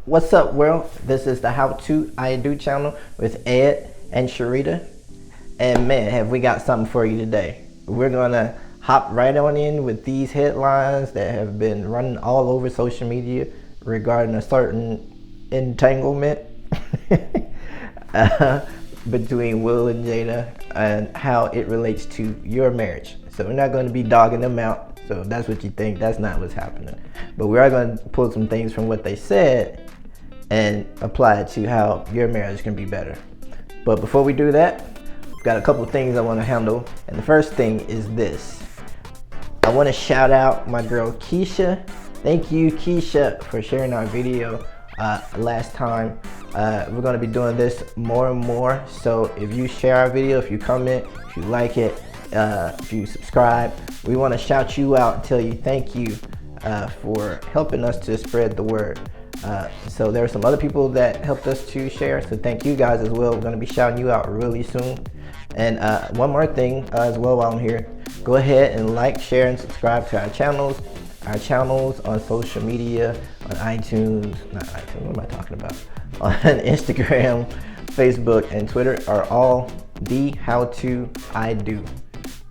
What's up, world? This is the How To I Do channel with Ed and Sharita. And man, have we got something for you today. We're gonna hop right on in with these headlines that have been running all over social media regarding a certain entanglement between Will and Jada and how it relates to your marriage. So we're not going to be dogging them out. So that's what you think. That's not what's happening. But we are going to pull some things from what they said and apply it to how your marriage can be better. But before we do that, I've got a couple things I want to handle. And the first thing is this. I want to shout out my girl Keisha. Thank you, Keisha, for sharing our video last time. We're going to be doing this more and more. So if you share our video, if you comment, if you like it, if you subscribe, we want to shout you out and tell you thank you for helping us to spread the word. So there are some other people that helped us to share, so thank you guys as well. We're going to be shouting you out really soon. And one more thing as well while I'm here, go ahead and like, share, and subscribe to our channels on social media, on iTunes, not iTunes, what am I talking about? On Instagram, Facebook, and Twitter are all the HowToIDo.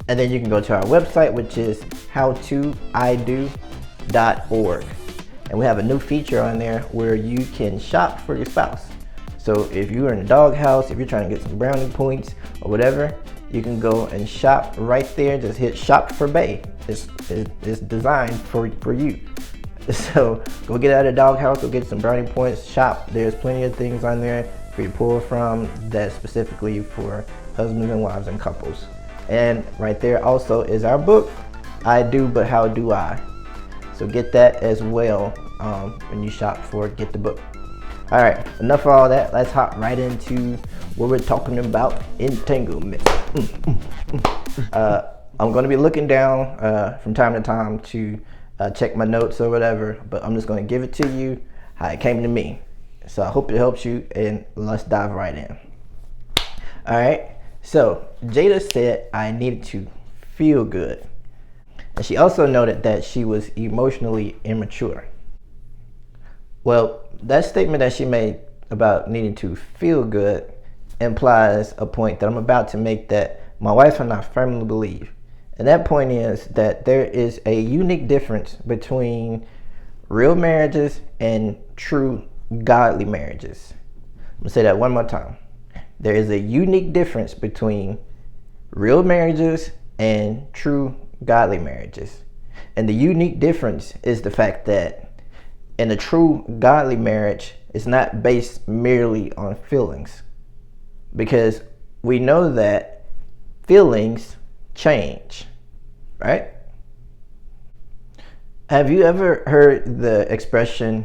And then you can go to our website, which is HowToIDo.org. And we have a new feature on there where you can shop for your spouse. So if you're in a doghouse, if you're trying to get some brownie points or whatever, you can go and shop right there. Just hit shop for bae. It's designed for you. So go get out of the doghouse, go get some brownie points, shop. There's plenty of things on there for you to pull from that's specifically for husbands and wives and couples. And right there also is our book, I Do But How Do I? So get that as well when you shop for it, get the book. All right, enough of all that. Let's hop right into what we're talking about, entanglements. I'm going to be looking down from time to time to check my notes or whatever, but I'm just going to give it to you how it came to me. So I hope it helps you, and let's dive right in. All right, so Jada said I needed to feel good. And she also noted that she was emotionally immature. Well, that statement that she made about needing to feel good implies a point that I'm about to make that my wife and I firmly believe. And that point is that there is a unique difference between real marriages and true godly marriages. I'm gonna say that one more time. There is a unique difference between real marriages and true godly marriages. And the unique difference is the fact that in a true godly marriage, it's not based merely on feelings. Because we know that feelings change, right? Have you ever heard the expression,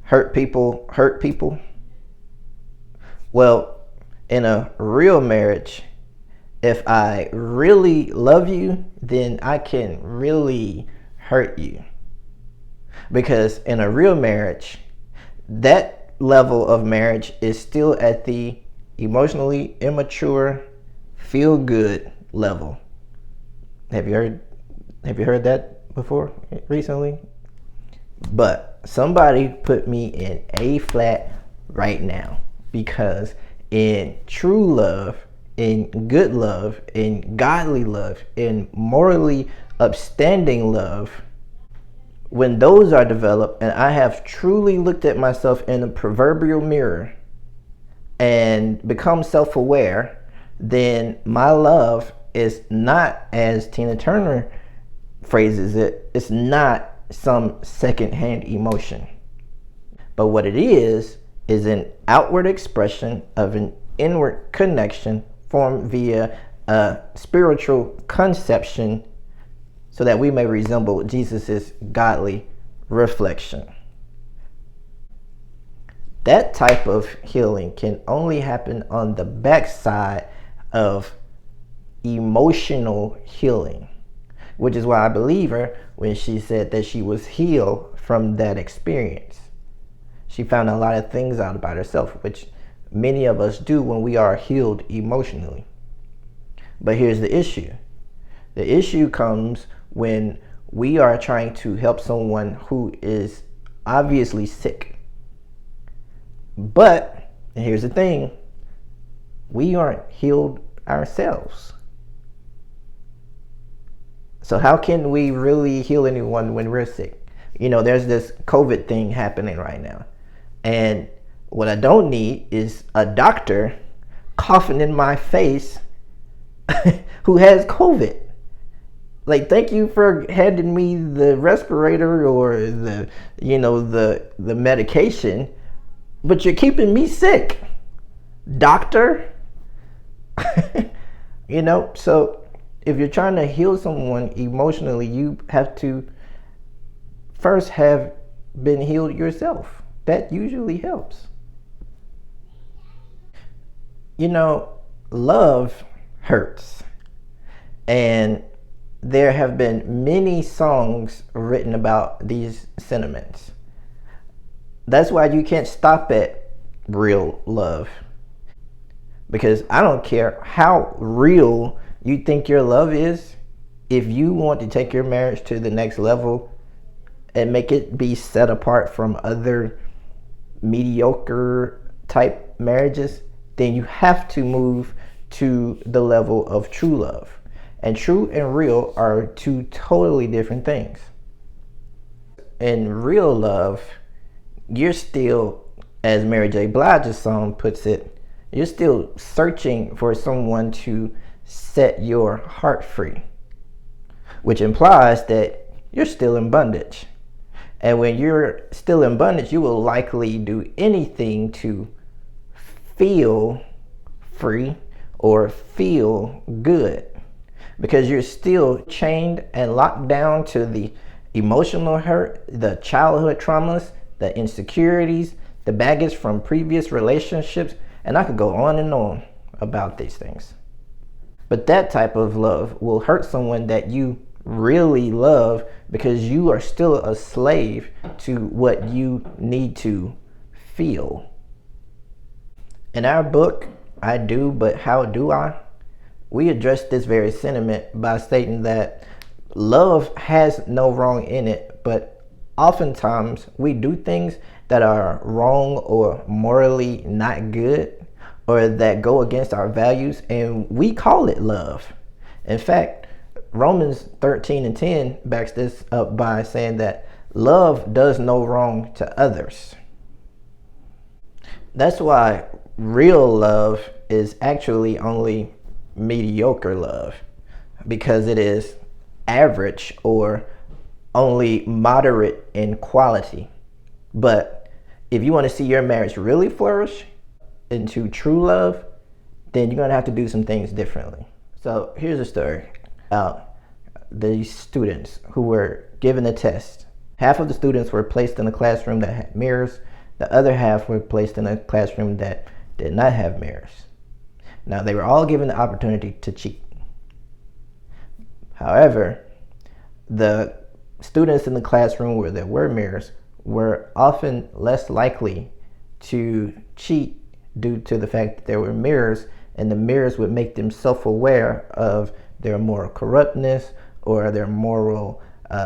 hurt people hurt people? Well, in a real marriage, if I really love you, then I can really hurt you. Because in a real marriage, that level of marriage is still at the emotionally immature, feel good level. Have you heard that before recently? But somebody put me in A flat right now, because in true love, in good love, in godly love, in morally upstanding love, when those are developed and I have truly looked at myself in a proverbial mirror and become self-aware, then my love is not, as Tina Turner phrases it, it's not some secondhand emotion. But what it is an outward expression of an inward connection formed via a spiritual conception so that we may resemble Jesus's godly reflection. That type of healing can only happen on the backside of emotional healing, which is why I believe her when she said that she was healed from that experience. She found a lot of things out about herself, which many of us do when we are healed emotionally. But here's the issue. The issue comes when we are trying to help someone who is obviously sick. But, and here's the thing, we aren't healed ourselves. So how can we really heal anyone when we're sick? You know, there's this COVID thing happening right now. And what I don't need is a doctor coughing in my face who has COVID. Like, thank you for handing me the respirator or the medication, but you're keeping me sick, doctor. So if you're trying to heal someone emotionally, you have to first have been healed yourself. That usually helps. Love hurts. And there have been many songs written about these sentiments. That's why you can't stop at real love. Because I don't care how real you think your love is, if you want to take your marriage to the next level and make it be set apart from other mediocre type marriages, then you have to move to the level of true love. And true and real are two totally different things. In real love, you're still, as Mary J. Blige's song puts it, you're still searching for someone to set your heart free, which implies that you're still in bondage. And when you're still in bondage, you will likely do anything to feel free or feel good, because you're still chained and locked down to the emotional hurt, the childhood traumas, the insecurities, the baggage from previous relationships, and I could go on and on about these things. But that type of love will hurt someone that you really love, because you are still a slave to what you need to feel. In our book, I Do, But How Do I? We address this very sentiment by stating that love has no wrong in it, but oftentimes we do things that are wrong or morally not good, or that go against our values, and we call it love. In fact, Romans 13:10 backs this up by saying that love does no wrong to others. That's why real love is actually only mediocre love, because it is average or only moderate in quality. But if you want to see your marriage really flourish into true love, then you're going to have to do some things differently. So here's a story about these students who were given a test. Half of the students were placed in a classroom that had mirrors. The other half were placed in a classroom that did not have mirrors. Now, they were all given the opportunity to cheat. However, the students in the classroom where there were mirrors were often less likely to cheat due to the fact that there were mirrors, and the mirrors would make them self-aware of their moral corruptness or their moral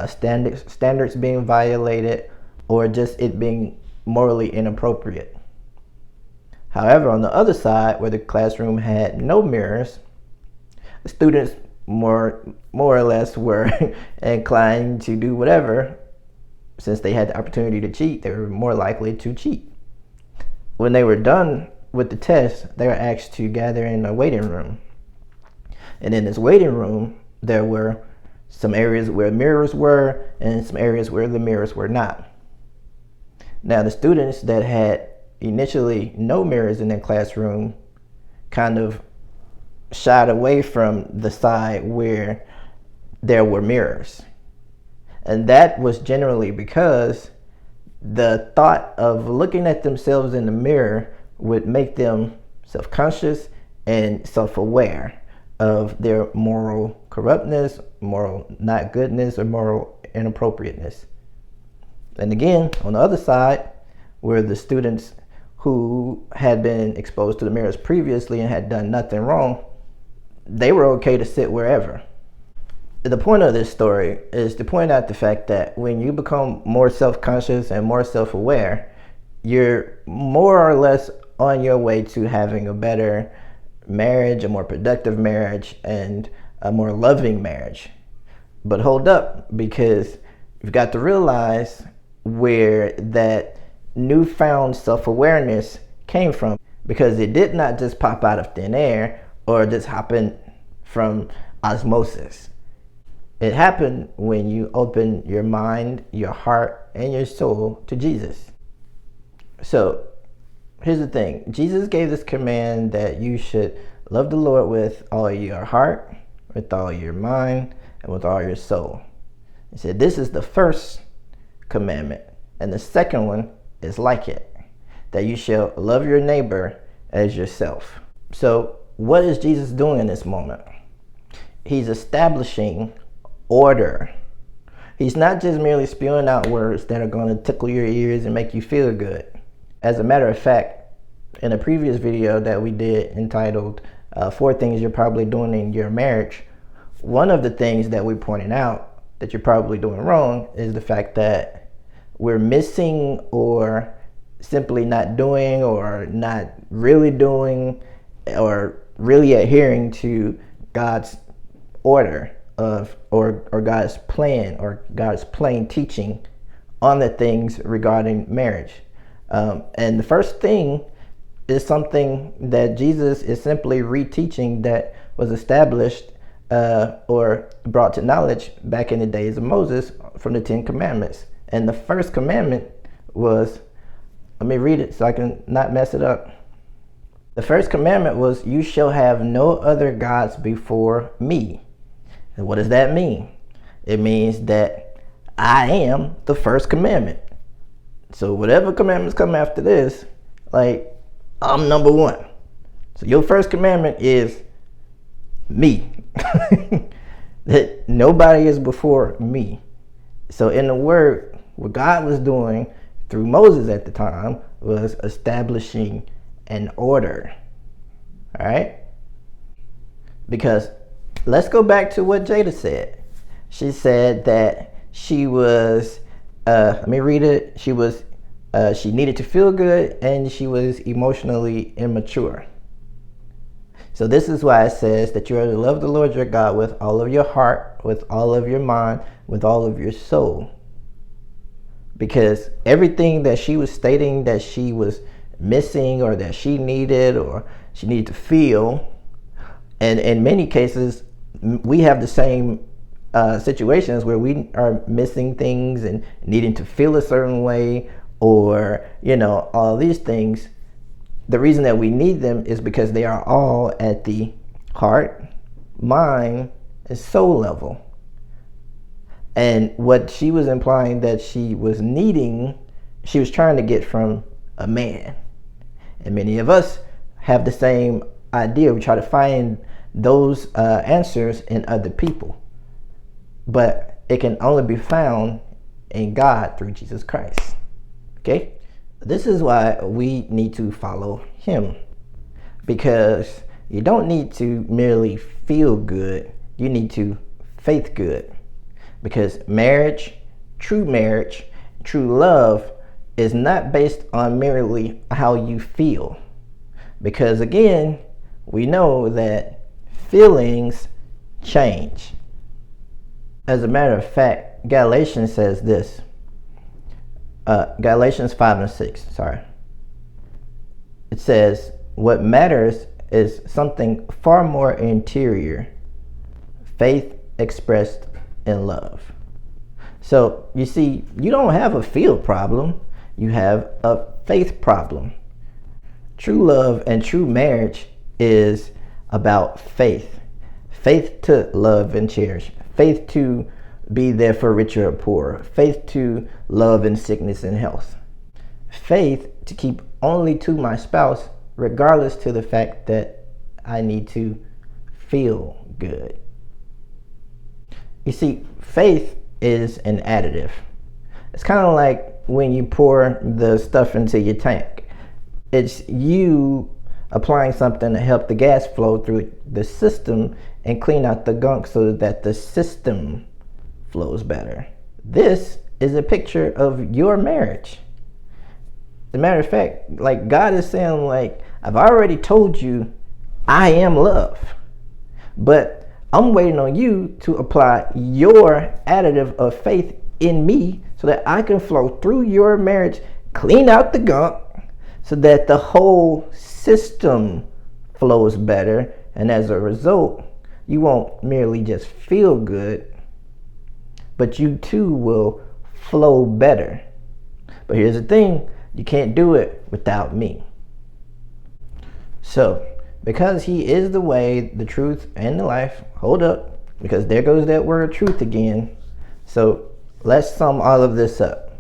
standards being violated, or just it being morally inappropriate. However, on the other side, where the classroom had no mirrors, the students more or less were inclined to do whatever. Since they had the opportunity to cheat, they were more likely to cheat. When they were done with the test, they were asked to gather in a waiting room. And in this waiting room, there were some areas where mirrors were and some areas where the mirrors were not. Now, the students that had initially no mirrors in their classroom kind of shied away from the side where there were mirrors. And that was generally because the thought of looking at themselves in the mirror would make them self-conscious and self-aware of their moral corruptness, moral not goodness, or moral inappropriateness. And again, on the other side, were the students who had been exposed to the mirrors previously and had done nothing wrong. They were okay to sit wherever. The point of this story is to point out the fact that when you become more self-conscious and more self-aware, you're more or less on your way to having a better marriage, a more productive marriage, and a more loving marriage. But hold up, because you've got to realize where that newfound self-awareness came from, because it did not just pop out of thin air or just happen from osmosis. It happened when you open your mind, your heart, and your soul to Jesus. So here's the thing. Jesus gave this command that you should love the Lord with all your heart, with all your mind, and with all your soul. He said this is the first commandment, and the second one is like it, that you shall love your neighbor as yourself. So what is Jesus doing in this moment? He's establishing order. He's not just merely spewing out words that are going to tickle your ears and make you feel good. As a matter of fact, in a previous video that we did entitled 4 Things You're Probably Doing in Your Marriage, one of the things that we pointed out that you're probably doing wrong is the fact that we're missing or simply not doing or not really doing or really adhering to God's order of or God's plan or God's plain teaching on the things regarding marriage. And the first thing is something that Jesus is simply reteaching that was established or brought to knowledge back in the days of Moses from the 10 Commandments. And the first commandment was, let me read it so I can not mess it up. The first commandment was, you shall have no other gods before me. And what does that mean? It means that I am the first commandment. So whatever commandments come after this, like, I'm number one. So your first commandment is me. That nobody is before me. So in the word, what God was doing through Moses at the time was establishing an order. All right? Because let's go back to what Jada said. She said that she was, let me read it. She needed to feel good and she was emotionally immature. So this is why it says that you are to love the Lord your God with all of your heart, with all of your mind, with all of your soul. Because everything that she was stating that she was missing or that she needed to feel, and in many cases we have the same situations where we are missing things and needing to feel a certain way, or all these things. The reason that we need them is because they are all at the heart, mind, and soul level. And what she was implying that she was needing, she was trying to get from a man. And many of us have the same idea. We try to find those answers in other people. But it can only be found in God through Jesus Christ. Okay? This is why we need to follow him. Because you don't need to merely feel good. You need to faith good. Because marriage, true love is not based on merely how you feel. Because again, we know that feelings change. As a matter of fact, Galatians says this. Galatians 5:6, sorry. It says, what matters is something far more interior, faith expressed in love. So you see, you don't have a feel problem, you have a faith problem. True love and true marriage is about faith. Faith to love and cherish. Faith to be there for rich or poor. Faith to love in sickness and health. Faith to keep only to my spouse, regardless to the fact that I need to feel good. You see, faith is an additive. It's kind of like when you pour the stuff into your tank. It's you applying something to help the gas flow through the system and clean out the gunk so that the system flows better. This is a picture of your marriage. As a matter of fact, like God is saying, like, I've already told you I am love, but I'm waiting on you to apply your additive of faith in me so that I can flow through your marriage, clean out the gunk, so that the whole system flows better. And as a result, you won't merely just feel good, but you too will flow better. But here's the thing, you can't do it without me. So, because he is the way, the truth, and the life, hold up, because there goes that word truth again. So let's sum all of this up.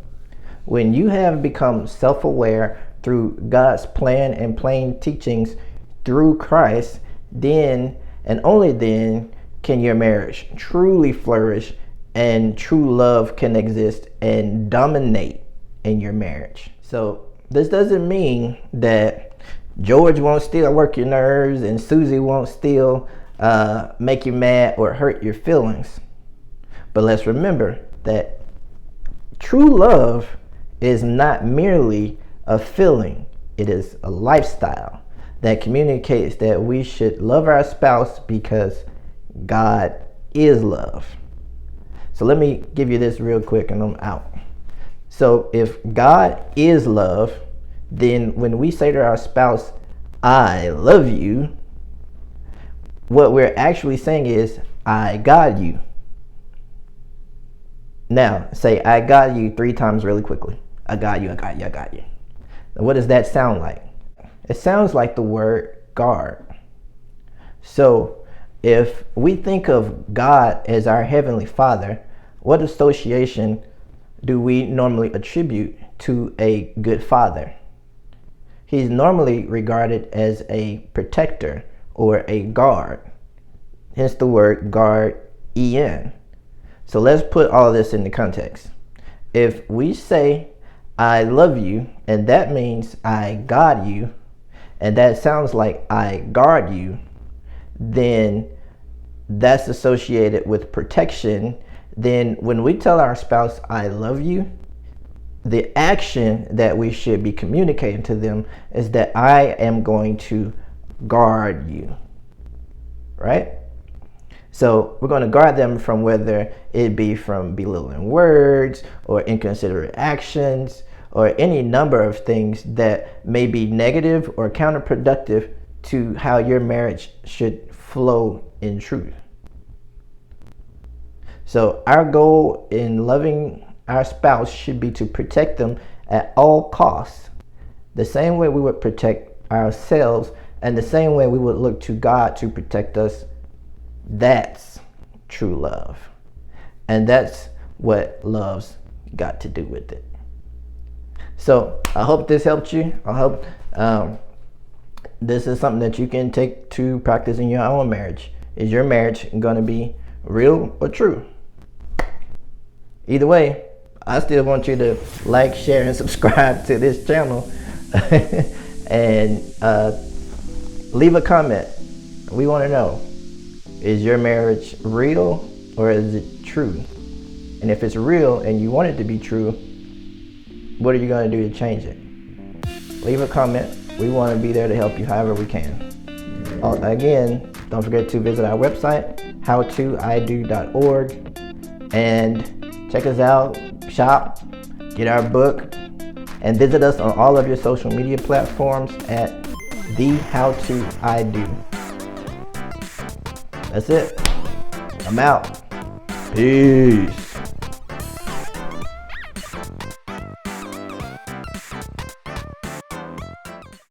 When you have become self-aware through God's plan and plain teachings through Christ, then and only then can your marriage truly flourish and true love can exist and dominate in your marriage. So this doesn't mean that George won't still work your nerves and Susie won't still make you mad or hurt your feelings. But let's remember that true love is not merely a feeling, it is a lifestyle that communicates that we should love our spouse because God is love. So let me give you this real quick and I'm out. So if God is love, then when we say to our spouse, I love you, what we're actually saying is, I got you. Now, say, I got you 3 times really quickly. I got you, I got you, I got you. Now, what does that sound like? It sounds like the word guard. So, if we think of God as our Heavenly Father, what association do we normally attribute to a good father? He's normally regarded as a protector or a guard. Hence the word guard, E-N. So let's put all this into context. If we say, I love you, and that means I got you, and that sounds like I guard you, then that's associated with protection. Then when we tell our spouse, I love you, the action that we should be communicating to them is that I am going to guard you, right? So we're going to guard them from whether it be from belittling words or inconsiderate actions or any number of things that may be negative or counterproductive to how your marriage should flow in truth. So our goal in loving our spouse should be to protect them at all costs, the same way we would protect ourselves and the same way we would look to God to protect us. That's true love. And that's what love's got to do with it. So I hope this helped you. I hope this is something that you can take to practice in your own marriage. Is your marriage going to be real or true? Either way, I still want you to like, share, and subscribe to this channel. And leave a comment. We want to know, is your marriage real or is it true? And if it's real and you want it to be true, what are you going to do to change it? Leave a comment. We want to be there to help you however we can. Again, don't forget to visit our website, HowToIDo.org, and check us out, shop, get our book, and visit us on all of your social media platforms at the HowToIDo. That's it. I'm out. Peace.